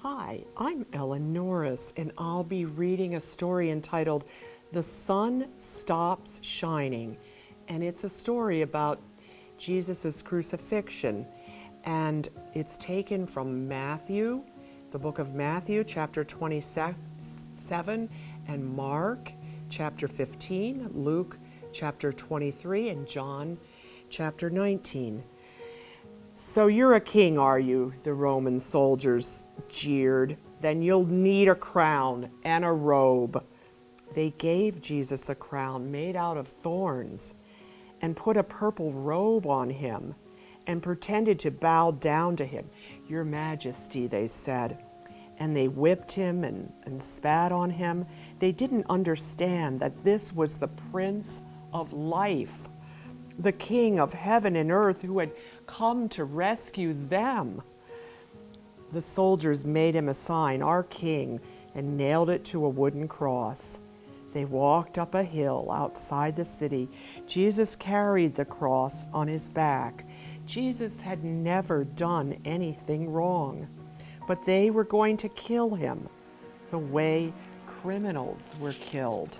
Hi, I'm Ellen Norris, and I'll be reading a story entitled The Sun Stops Shining. And it's a story about Jesus' crucifixion. And it's taken from Matthew, the book of Matthew, chapter 27, and Mark, chapter 15, Luke, chapter 23, and John, chapter 19. "So you're a king, are you?" the Roman soldiers jeered. "Then you'll need a crown and a robe." They gave Jesus a crown made out of thorns and put a purple robe on him and pretended to bow down to him. "Your Majesty," they said. And they whipped him and spat on him. They didn't understand that this was the Prince of Life, the King of heaven and earth who had come to rescue them. The soldiers made him a sign, "Our King," and nailed it to a wooden cross. They walked up a hill outside the city. Jesus carried the cross on his back. Jesus had never done anything wrong, but they were going to kill him the way criminals were killed.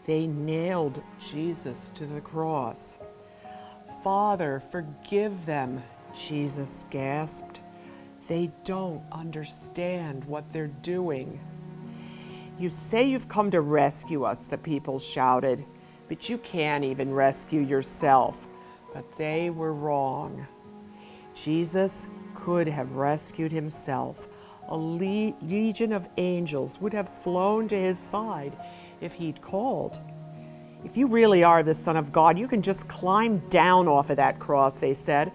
They nailed Jesus to the cross. "Father, forgive them," Jesus gasped. "They don't understand what they're doing." "You say you've come to rescue us," the people shouted, "but you can't even rescue yourself." But they were wrong. Jesus could have rescued himself. A legion of angels would have flown to his side if he'd called. "If you really are the Son of God, you can just climb down off of that cross," they said.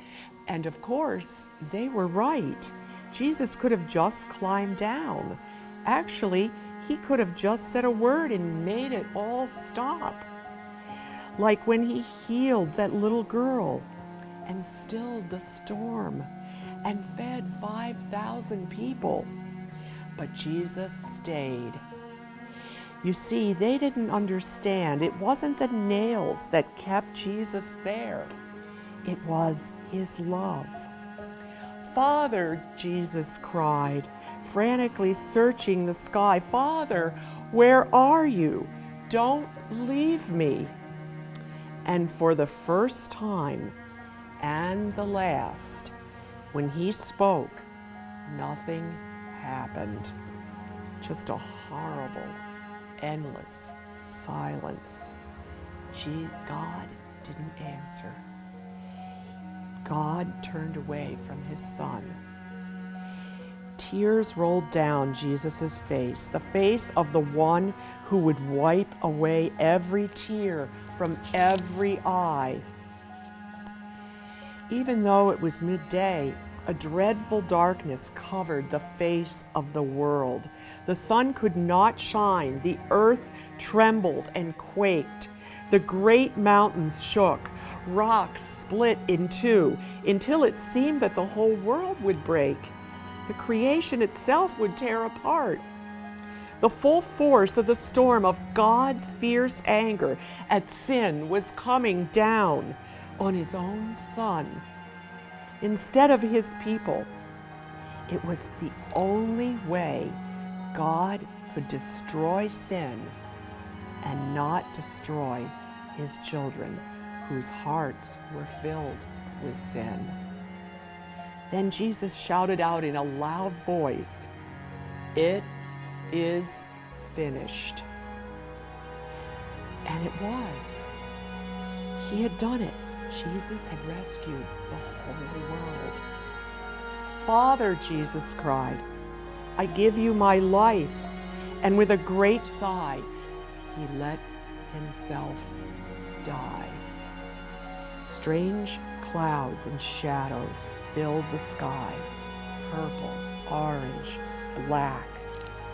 And of course, they were right. Jesus could have just climbed down. Actually, he could have just said a word and made it all stop. Like when he healed that little girl and stilled the storm and fed 5,000 people. But Jesus stayed. You see, they didn't understand. It wasn't the nails that kept Jesus there. It was his love. "Father," Jesus cried, frantically searching the sky. "Father, where are you? Don't leave me." And for the first time and the last, when he spoke, nothing happened. Just a horrible, endless silence. God didn't answer. God turned away from his Son. Tears rolled down Jesus' face, the face of the one who would wipe away every tear from every eye. Even though it was midday, a dreadful darkness covered the face of the world. The sun could not shine. The earth trembled and quaked. The great mountains shook. Rocks split in two until it seemed that the whole world would break. The creation itself would tear apart. The full force of the storm of God's fierce anger at sin was coming down on his own Son instead of his people. It was the only way God could destroy sin and not destroy his children, whose hearts were filled with sin. Then Jesus shouted out in a loud voice, "It is finished." And it was. He had done it. Jesus had rescued the whole world. "Father," Jesus cried, "I give you my life." And with a great sigh, he let himself die. Strange clouds and shadows filled the sky, purple, orange, black,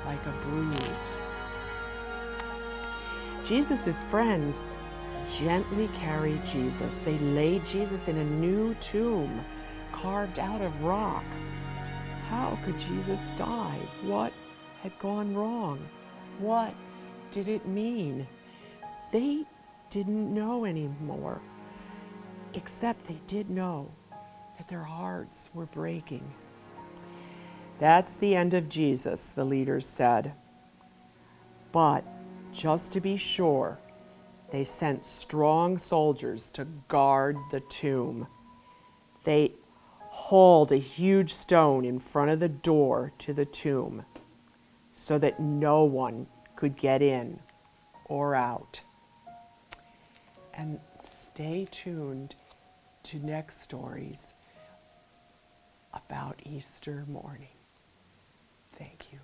like a bruise. Jesus' friends gently carried Jesus. They laid Jesus in a new tomb carved out of rock. How could Jesus die? What had gone wrong? What did it mean? They didn't know anymore, except they did know that their hearts were breaking. That's the end of Jesus, the leaders said. But just to be sure, they sent strong soldiers to guard the tomb. They hauled a huge stone in front of the door to the tomb so that no one could get in or out. And stay tuned to next stories about Easter morning. Thank you.